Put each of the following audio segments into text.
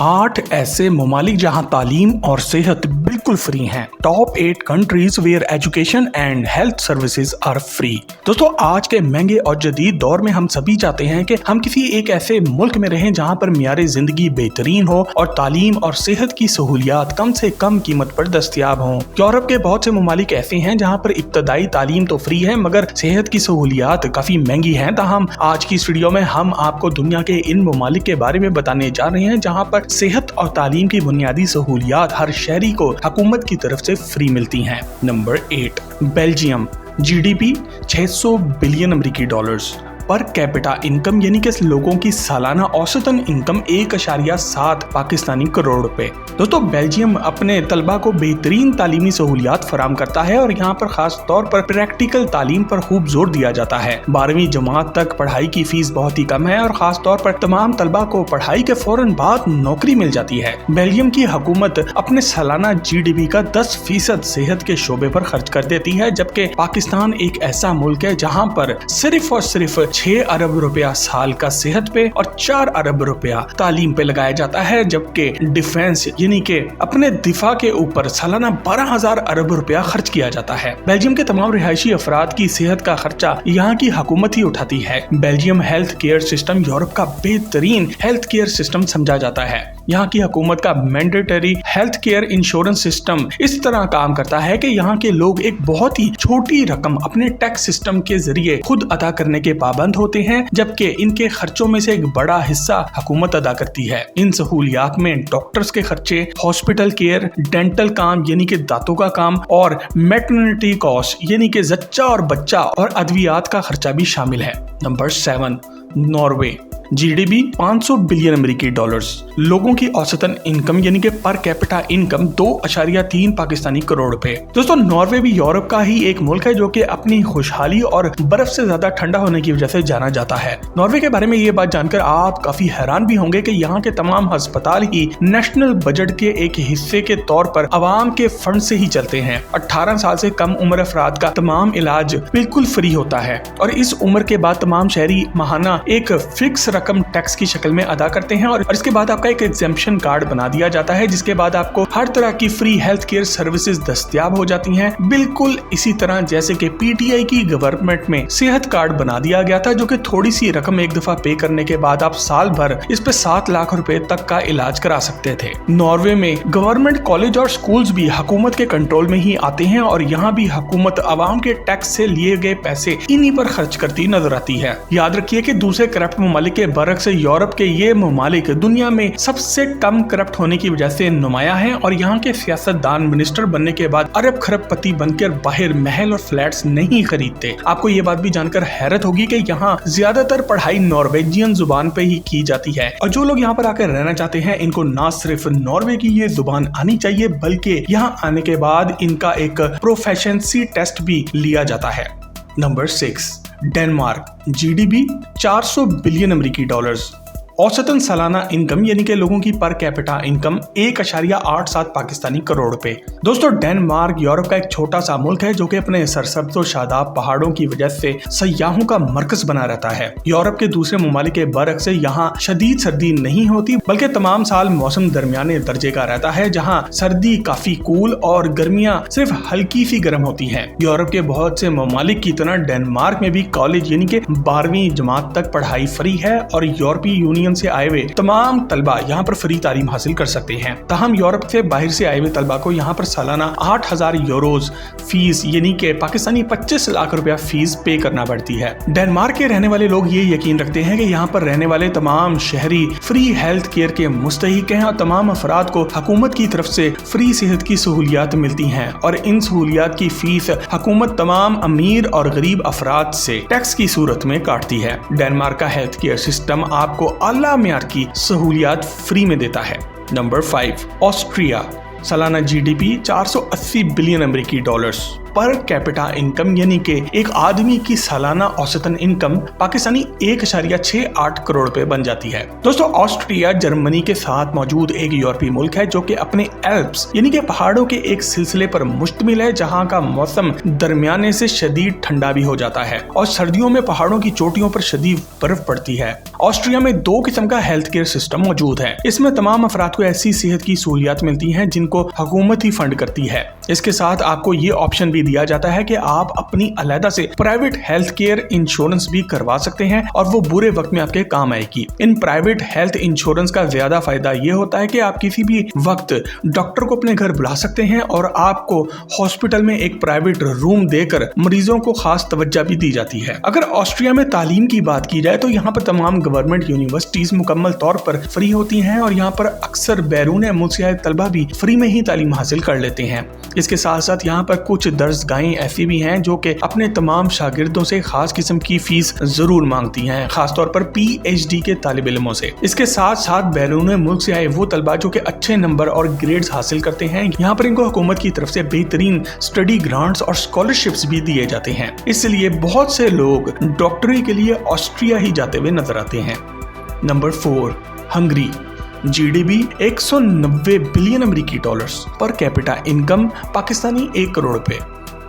8 ऐसे ममालिक जहां तालीम और सेहत बिल्कुल फ्री हैं। Top 8 countries where education and health services are free. दोस्तों, आज के महंगे और जदीद दौर में हम सभी चाहते हैं कि हम किसी एक ऐसे मुल्क में रहें जहां पर मियारे जिंदगी बेहतरीन हो और तालीम और सेहत की सहूलियात कम से कम कीमत पर दस्तयाब हों। यूरोप के बहुत से ममालिक ऐसे हैं जहां पर इब्तदाई तालीम तो फ्री है मगर सेहत की सहूलियात काफी महंगी हैं। ताहम आज की इस वीडियो में हम आपको दुनिया के इन ममालिक के बारे में बताने जा रहे हैं जहां पर सेहत और तालीम की बुनियादी सहूलियात हर शहरी को हुकूमत की तरफ से फ्री मिलती हैं। Number 8, Belgium. जीडीपी 600 बिलियन अमेरिकी डॉलर्स। पर कैपिटा इनकम यानी कि लोगों की सालाना औसतन इनकम 1.7 पाकिस्तानी करोड़ रुपए। दोस्तों, बेल्जियम अपने तलबा को बेहतरीन तालीमी सहूलियात फराम करता है और यहाँ पर खास तौर पर प्रैक्टिकल तालीम पर खूब जोर दिया जाता है। 12वीं जमात तक पढ़ाई की फीस बहुत ही कम है और खास तौर पर तमाम तलबा को पढ़ाई के फौरन बाद नौकरी मिल जाती है। बेल्जियम की हुकूमत अपने सालाना जीडीपी का 10% सेहत के शोबे पर खर्च कर देती है, जबकि पाकिस्तान एक ऐसा मुल्क है जहाँ पर सिर्फ और सिर्फ 6 अरब रुपया साल का सेहत पे और 4 अरब रुपया तालीम पे लगाया जाता है, जबकि डिफेंस यानी कि अपने दिफा के ऊपर सालाना 12,000 अरब रुपया खर्च किया जाता है। बेल्जियम के तमाम रिहायशी अफराद की सेहत का खर्चा यहाँ की हुकूमत ही उठाती है। Belgium health care system Europe का बेहतरीन हेल्थ केयर सिस्टम समझा जाता है। यहाँ की हुकूमत का mandatory health care insurance system इस तरह काम करता है कि यहाँ के लोग एक बहुत ही छोटी रकम अपने टैक्स सिस्टम के जरिए खुद अदा करने के पाबंद होते हैं, जबकि इनके खर्चों में से एक बड़ा हिस्सा हुकूमत अदा करती है। इन सहूलियात में डॉक्टर्स के खर्चे, हॉस्पिटल केयर, डेंटल काम यानी कि दांतों का काम और मैटरनिटी कॉस्ट यानी कि जच्चा और बच्चा और अद्वियात का खर्चा भी शामिल है। Number 7, Norway. जीडीपी 500 बिलियन अमेरिकी डॉलर्स। लोगों की औसतन इनकम यानी कि per capita income 2.3 Pakistani crore रुपए। दोस्तों, नॉर्वे भी यूरोप का ही एक मुल्क है जो कि अपनी खुशहाली और बर्फ से ज्यादा ठंडा होने की वजह से जाना जाता है। नॉर्वे के बारे में ये बात जानकर आप काफी हैरान भी होंगे कि यहाँ के तमाम अस्पताल ही नेशनल बजट के एक हिस्से के तौर पर आवाम के फंड से ही चलते हैं। 18 साल से कम उम्र अफराद का तमाम इलाज बिल्कुल फ्री होता है और इस उम्र के बाद तमाम शहरी माहाना एक फिक्स रकम टैक्स की शक्ल में अदा करते हैं और इसके बाद आपका एक एग्जेम्पशन कार्ड बना दिया जाता है, जिसके बाद आपको हर तरह की फ्री हेल्थ केयर सर्विसेज दस्तयाब हो जाती हैं। बिल्कुल इसी तरह जैसे कि पीटीआई की गवर्नमेंट में सेहत कार्ड बना दिया गया था, जो कि थोड़ी सी रकम एक दफा पे करने के बाद आप साल भर इस पे 7 लाख रुपए तक का इलाज करा सकते थे। नॉर्वे में गवर्नमेंट कॉलेज और स्कूल्स भी हुकूमत के कंट्रोल में ही आते हैं और यहाँ भी हुकूमत आवाम के टैक्स से लिए गए पैसे इन्हीं पर खर्च करती नजर आती है। याद रखिए कि दूसरे करप्ट ममालिक के बरक से यूरोप के ये ममालिक दुनिया में सबसे कम करप्ट होने की वजह से नुमाया है और यहाँ के सियासतदान मिनिस्टर बनने के बाद अरब खरबपति बनकर बाहर महल और फ्लैट्स नहीं खरीदते। आपको ये बात भी जानकर हैरत होगी कि यहाँ ज्यादातर पढ़ाई नॉर्वेजियन जुबान पे ही की जाती है और जो लोग यहाँ पर आकर रहना चाहते हैं इनको ना सिर्फ नॉर्वे की ये जुबान आनी चाहिए बल्कि यहाँ आने के बाद इनका एक प्रोफेशनसी टेस्ट भी लिया जाता है। Number 6, Denmark. जीडीपी 400 बिलियन अमेरिकी डॉलर्स। औसतन सालाना इनकम यानी कि लोगों की per capita income 1.87 Pakistani crore रुपए। दोस्तों, डेनमार्क यूरोप का एक छोटा सा मुल्क है जो कि अपने सरसब्ज़ और शादाब पहाड़ों की वजह से सयाहों का मरकज बना रहता है। यूरोप के दूसरे ममालिक के बरक से यहाँ शदीद सर्दी नहीं होती बल्कि तमाम साल मौसम दरमियाने दर्जे का रहता है, जहाँ सर्दी काफी कूल और गर्मियाँ सिर्फ हल्की सी गर्म होती है। यूरोप के बहुत से ममालिक की तरह डेनमार्क में भी कॉलेज यानी कि 12वीं जमात तक पढ़ाई फ्री है और यूरोपीय यूनियन से आए हुए तमाम तलबा यहाँ पर फ्री तालीम हासिल कर सकते हैं। ताहम यूरोप से बाहर से आए हुए तलबा को यहाँ पर सालाना 8,000 यूरोज फीस यानी कि पाकिस्तानी 25 लाख रुपया फीस पे करना पड़ती है। डेनमार्क के रहने वाले लोग ये यकीन रखते हैं कि यहाँ पर रहने वाले तमाम शहरी फ्री हेल्थ केयर के मुस्तहिक हैं और तमाम अफराद को हुकूमत की तरफ से फ्री सेहत की सहूलियात मिलती हैं और इन सहूलियात की फीस हुकूमत तमाम अमीर और गरीब अफराद से टैक्स की सूरत में काटती है। डेनमार्क का हेल्थ केयर सिस्टम आपको आला मेयार की सहूलियात फ्री में देता है। Number 5, Austria. सालाना जीडीपी 480 बिलियन अमेरिकी डॉलर्स। पर कैपिटा इनकम यानी कि एक आदमी की सालाना औसतन इनकम पाकिस्तानी 1.68 करोड़ रुपए बन जाती है। दोस्तों ऑस्ट्रिया जर्मनी के साथ मौजूद एक यूरोपीय मुल्क है जो कि अपने एल्प्स यानी कि पहाड़ों के एक सिलसिले पर मुश्तमिल है, जहां का मौसम दरमियाने से शदीद ठंडा भी हो जाता है और सर्दियों में पहाड़ों की चोटियों पर शदीद बर्फ पड़ती है। ऑस्ट्रिया में 2 किस्म का हेल्थ केयर सिस्टम मौजूद है। इसमें तमाम अफराद को ऐसी सेहत की सहूलियात मिलती हैं जिनको हुकूमत ही फंड करती है। इसके साथ आपको ये ऑप्शन भी दिया जाता है कि आप अपनी अलहदा से प्राइवेट हेल्थ केयर इंश्योरेंस भी करवा सकते हैं और वो बुरे वक्त में आपके काम आएगी। इन प्राइवेट हेल्थ इंश्योरेंस का ज्यादा फायदा ये होता है कि आप किसी भी वक्त डॉक्टर को अपने घर बुला सकते हैं और आपको हॉस्पिटल में एक प्राइवेट रूम देकर मरीजों को खास तवज्जो भी दी जाती है। अगर ऑस्ट्रिया में तालीम की बात की जाए तो यहाँ पर तमाम गवर्नमेंट यूनिवर्सिटीज मुकम्मल तौर पर फ्री होती हैं और यहाँ पर अक्सर बैरून मुल्क से आए तलबा भी फ्री में ही तालीम हासिल कर लेते हैं। इसके साथ साथ यहाँ पर कुछ दर्सगाहें ऐसी भी हैं जो कि अपने तमाम शागिर्दों से खास किस्म की फीस जरूर मांगती हैं, खासतौर पर PhD के तालिब इल्मों से। इसके साथ साथ बैरून मुल्क से आए वो तलबा जो कि अच्छे नंबर और ग्रेड्स हासिल करते हैं, यहाँ पर इनको हुकूमत की तरफ से बेहतरीन स्टडी ग्रांट्स और स्कॉलरशिप्स भी दिए जाते हैं। इसलिए बहुत से लोग डॉक्टरी के लिए ऑस्ट्रिया ही जाते हुए नजर आते हैं। Number 4, Hungary. GDP 190 बिलियन अमेरिकी dollars, per capita income Pakistani 1 crore रुपए।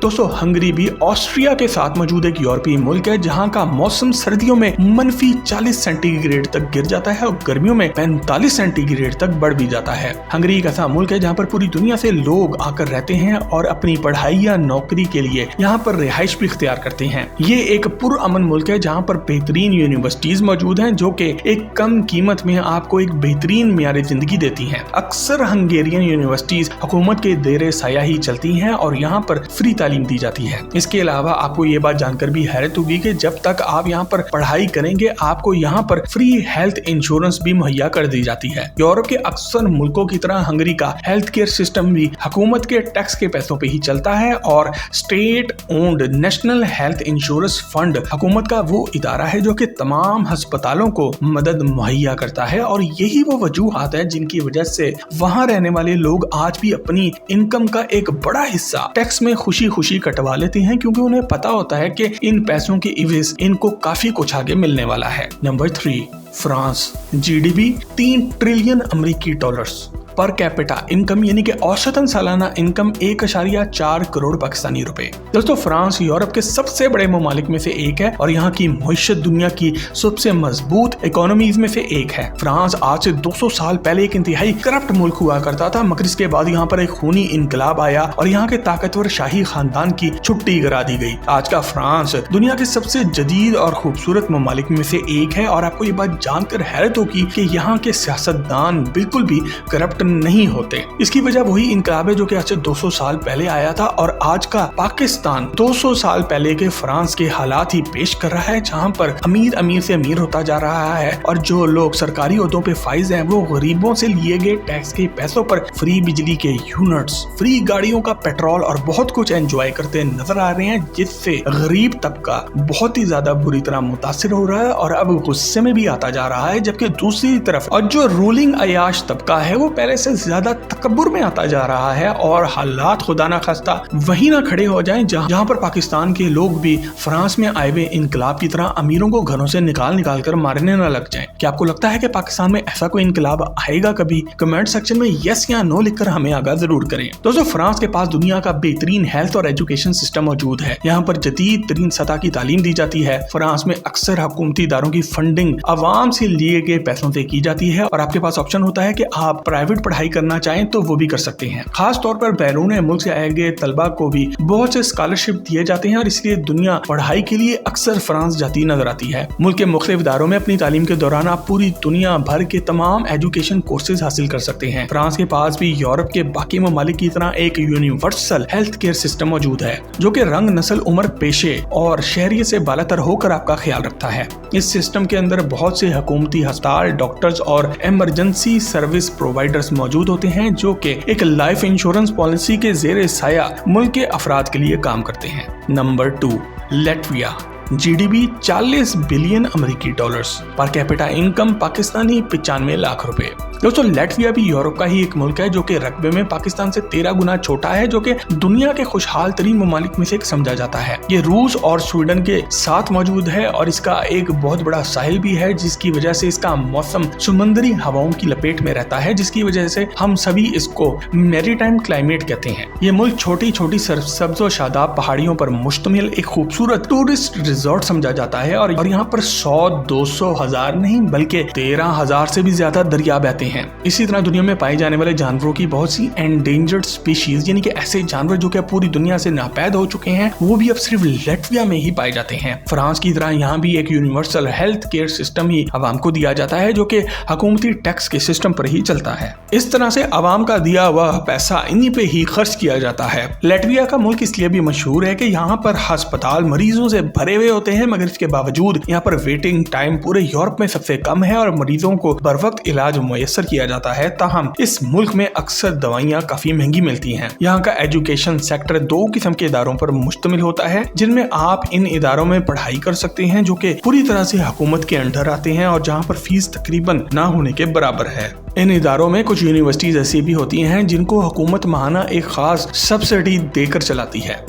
दोस्तों हंगरी भी ऑस्ट्रिया के साथ मौजूद एक यूरोपीय मुल्क है जहां का मौसम सर्दियों में -40 सेंटीग्रेड तक गिर जाता है और गर्मियों में 45 सेंटीग्रेड तक बढ़ भी जाता है। हंगरी एक ऐसा मुल्क है जहां पर पूरी दुनिया से लोग आकर रहते हैं और अपनी पढ़ाई या नौकरी के लिए यहां पर रिहाइश भी इख्तियार करते हैं। ये एक पुरअमन मुल्क है जहां पर बेहतरीन यूनिवर्सिटीज मौजूद हैं जो कि एक कम कीमत में आपको एक बेहतरीन मियारे जिंदगी देती हैं। अक्सर हंगेरियन यूनिवर्सिटीज हुकूमत के देरे साया ही चलती हैं और यहाँ पर फ्री दी जाती है। इसके अलावा आपको ये बात जानकर भी हैरत होगी कि जब तक आप यहाँ पर पढ़ाई करेंगे आपको यहाँ पर फ्री हेल्थ इंश्योरेंस भी मुहैया कर दी जाती है। यूरोप के अक्सर मुल्कों की तरह हंगरी का हेल्थ केयर सिस्टम भी हुकूमत के टैक्स के पैसों पे ही चलता है और state owned national health insurance fund हुकूमत का वो इदारा है जो कि तमाम अस्पतालों को मदद मुहैया करता है और यही वो वजूहात है जिनकी वजह से वहाँ रहने वाले लोग आज भी अपनी इनकम का एक बड़ा हिस्सा टैक्स में खुशी कटवा लेते हैं, क्योंकि उन्हें पता होता है कि इन पैसों के इवज इनको काफी कुछ आगे मिलने वाला है। Number 3, France. GDP 3 ट्रिलियन अमेरिकी डॉलर्स, पर कैपिटा इनकम यानी कि औसतन सालाना इनकम 1.4 करोड़ पाकिस्तानी रुपए। दोस्तों फ्रांस यूरोप के सबसे बड़े ममालिक में से एक है और यहाँ की मईशत दुनिया की सबसे मजबूत इकोनॉमीज में से एक है। फ्रांस आज से 200 साल पहले एक इंतहाई करप्ट मुल्क हुआ करता था, मगर इसके बाद यहाँ पर एक खूनी इनकलाब आया और यहाँ के ताकतवर शाही खानदान की छुट्टी करा दी गई। आज का फ्रांस दुनिया के सबसे जदीद और खूबसूरत ममालिक में से एक है और आपको ये बात जानकर हैरत होगी कि यहाँ के सियासतदान बिल्कुल भी करप्ट नहीं होते। इसकी वजह वही इनकलाब है जो कि आज से 200 साल पहले आया था और आज का पाकिस्तान 200 साल पहले के फ्रांस के हालात ही पेश कर रहा है, जहां पर अमीर अमीर से अमीर होता जा रहा है और जो लोग सरकारी ओहदों पे फाइज हैं वो गरीबों से लिए गए टैक्स के पैसों पर फ्री बिजली के यूनिट्स, फ्री गाड़ियों का पेट्रोल और बहुत कुछ एंजॉय करते नजर आ रहे हैं, जिससे गरीब तबका बहुत ही ज्यादा बुरी तरह मुतासिर हो रहा है और अब गुस्से में भी आता जा रहा है। जबकि दूसरी तरफ और जो रूलिंग अयाश तबका है वो पहले से ज्यादा तकब्बुर में आता जा रहा है और हालात खुदा ना खास्ता वही ना खड़े हो जाएं जहां पर पाकिस्तान के लोग भी फ्रांस में आए हुए इनकलाब की तरह अमीरों को घरों से निकाल कर मारने ना लग जाएं। क्या आपको लगता है कि पाकिस्तान में ऐसा कोई इनकलाब आएगा कभी? कमेंट सेक्शन में यस या नो लिखकर हमें आगाह जरूर करें। दोस्तों फ्रांस के पास दुनिया का बेहतरीन हेल्थ और एजुकेशन सिस्टम मौजूद है। यहाँ पर जदीद तरीन सतह की तालीम दी जाती है। फ्रांस में अक्सर हुकूमती इदारों की फंडिंग आवाम से लिए गए पैसों से की जाती है और आपके पास ऑप्शन होता है कि आप प्राइवेट पढ़ाई करना चाहें तो वो भी कर सकते हैं। खास तौर पर बैरून मुल्क से आए गए तलबा को भी बहुत से स्कॉलरशिप दिए जाते हैं और इसलिए दुनिया पढ़ाई के लिए अक्सर फ्रांस जाती नजर आती है। मुल्क के मुख्तलिफ इदारों में अपनी तालीम के दौरान आप पूरी दुनिया भर के तमाम एजुकेशन कोर्सेज हासिल कर सकते हैं। फ्रांस के पास भी यूरोप के बाकी ममालिक की तरह एक यूनिवर्सल हेल्थ केयर सिस्टम मौजूद है जो कि रंग, नस्ल, उम्र, पेशे और शहरियत से बालातर होकर आपका ख्याल रखता है। इस सिस्टम के अंदर बहुत से हुकूमती अस्पताल, डॉक्टर्स और इमरजेंसी सर्विस प्रोवाइडर्स मौजूद होते हैं जो कि एक लाइफ इंश्योरेंस पॉलिसी के जेर साया मुल्क के अफराद के लिए काम करते हैं। Number 2, Latvia. GDP 40 बिलियन अमेरिकी dollars, per capita income Pakistani 95 lakh रुपए। दोस्तों लैटविया भी यूरोप का ही एक मुल्क है जो कि रकबे में पाकिस्तान से 13 गुना छोटा है, जो कि दुनिया के खुशहाल तरीन ममालिक में से एक समझा जाता है। ये रूस और स्वीडन के साथ मौजूद है और इसका एक बहुत बड़ा साहिल भी है, जिसकी वजह से इसका मौसम समुद्री हवाओं की लपेट में रहता है, जिसकी वजह से हम सभी इसको मैरीटाइम क्लाइमेट कहते हैं। ये मुल्क छोटी छोटी सरसब्ज और शादाब पहाड़ियों पर मुश्तमिल एक खूबसूरत टूरिस्ट रिजॉर्ट समझा जाता है और यहाँ पर 100-200 हजार नहीं बल्कि 13,000 से भी ज्यादा दरिया बहते हैं। इसी तरह दुनिया में पाए जाने वाले जानवरों की बहुत सी एंडेंजर्ड स्पीशीज यानी कि ऐसे जानवर जो कि पूरी दुनिया से नापैद हो चुके हैं, वो भी अब सिर्फ लैटविया में ही पाए जाते हैं। फ्रांस की तरह यहाँ भी एक यूनिवर्सल हेल्थ केयर सिस्टम ही आवाम को दिया जाता है, जो कि हुकूमती टैक्स के सिस्टम पर ही चलता है। इस तरह से आवाम का दिया हुआ पैसा इन्हीं पे ही खर्च किया जाता है। लैटविया का मुल्क इसलिए भी मशहूर है कि यहाँ पर अस्पताल मरीजों से भरे हुए होते हैं, मगर इसके बावजूद यहाँ पर वेटिंग टाइम पूरे यूरोप में सबसे कम है और मरीजों को बर वक्त इलाज मुयस्सर किया जाता है। ताहम इस मुल्क में अक्सर दवाइयाँ काफी महंगी मिलती हैं। यहाँ का एजुकेशन सेक्टर 2 किस्म के इदारों पर मुश्तमिल होता है, जिनमें आप इन इदारों में पढ़ाई कर सकते हैं जो कि पूरी तरह से हुकूमत के अंडर आते हैं और जहाँ पर फीस तकरीबन ना होने के बराबर है। इन इदारों में कुछ यूनिवर्सिटीज ऐसी भी होती हैं जिनको हुकूमत माहाना एक खास सब्सिडी देकर चलाती है।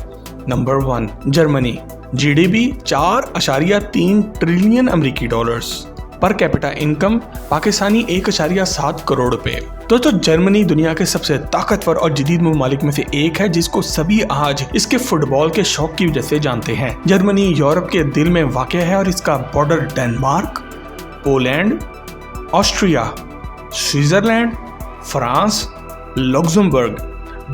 नंबर 1 जर्मनी, GDP 4.3 ट्रिलियन अमेरिकी dollars, per capita income Pakistani 1.7 crore रुपए। दोस्तों जर्मनी दुनिया के सबसे ताकतवर और जदीद ममालिक में से एक है, जिसको सभी आज इसके फुटबॉल के शौक की वजह से जानते हैं। जर्मनी यूरोप के दिल में वाक़ है और इसका border Denmark, Poland, Austria, Switzerland, France, Luxembourg,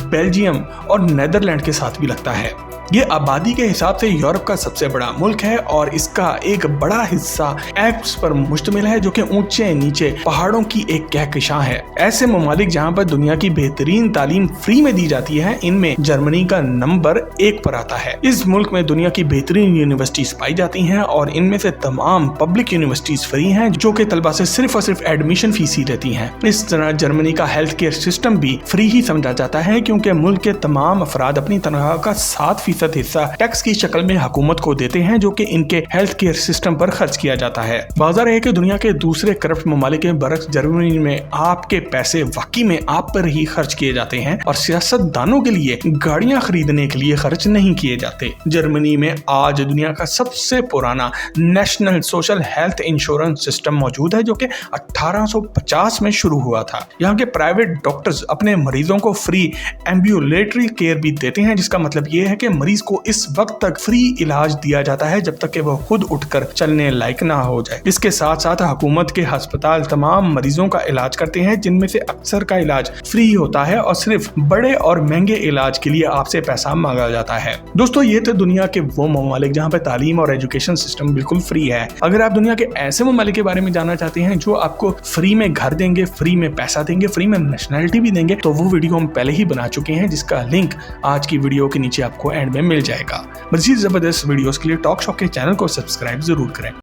Belgium और नीदरलैंड के साथ भी लगता है। ये आबादी के हिसाब से यूरोप का सबसे बड़ा मुल्क है और इसका एक बड़ा हिस्सा एल्प्स पर मुश्तमिल है, जो कि ऊंचे नीचे पहाड़ों की एक कहकशां है। ऐसे ममालिक जहां पर दुनिया की बेहतरीन तालीम फ्री में दी जाती है, इनमें जर्मनी का नंबर 1 पर आता है। इस मुल्क में दुनिया की बेहतरीन यूनिवर्सिटीज पाई जाती हैं और इनमें से तमाम पब्लिक यूनिवर्सिटीज फ्री हैं, जो कि तलबा से सिर्फ और सिर्फ एडमिशन फीस ही लेती हैं। इस तरह जर्मनी का हेल्थ केयर सिस्टम भी फ्री ही समझा जाता है, क्योंकि मुल्क के तमाम अफराद अपनी तनख्वाह का 7% हिस्सा टैक्स की शक्ल में हुकूमत को देते हैं, जो कि इनके हेल्थ केयर सिस्टम पर खर्च किया जाता है। वाज़ा है कि दुनिया के दूसरे करप्ट ममालिक के बरक्स जर्मनी में आपके पैसे वाकई में आप पर ही खर्च किए जाते हैं और सियासतदानों के लिए गाड़ियां खरीदने के लिए खर्च नहीं किए जाते। जर्मनी में आज दुनिया का सबसे पुराना national social health insurance system मौजूद है, जो कि 1850 में शुरू हुआ था। यहाँ के प्राइवेट डॉक्टर्स अपने मरीजों को फ्री एम्बुलेटरी केयर भी देते हैं, जिसका मतलब ये है कि मरीज को इस वक्त तक फ्री इलाज दिया जाता है जब तक कि वह खुद उठकर चलने लायक ना हो जाए। इसके साथ साथ हुकूमत के अस्पताल तमाम मरीजों का इलाज करते हैं, जिनमें से अक्सर का इलाज फ्री होता है और सिर्फ बड़े और महंगे इलाज के लिए आपसे पैसा मांगा जाता है। दोस्तों ये तो दुनिया के वो ममालिक जहाँ पे तालीम और एजुकेशन सिस्टम बिल्कुल फ्री है। अगर आप दुनिया के ऐसे ममालिक के बारे में जानना चाहते हैं जो आपको फ्री में घर देंगे, फ्री में पैसा देंगे, फ्री में नेशनलिटी भी देंगे, तो वो वीडियो हम पहले ही बना चुके हैं, जिसका लिंक आज की वीडियो के नीचे आपको एंड में मिल जाएगा। मज़ीद जबरदस्त वीडियोस के लिए टॉक शॉक के चैनल को सब्सक्राइब जरूर करें।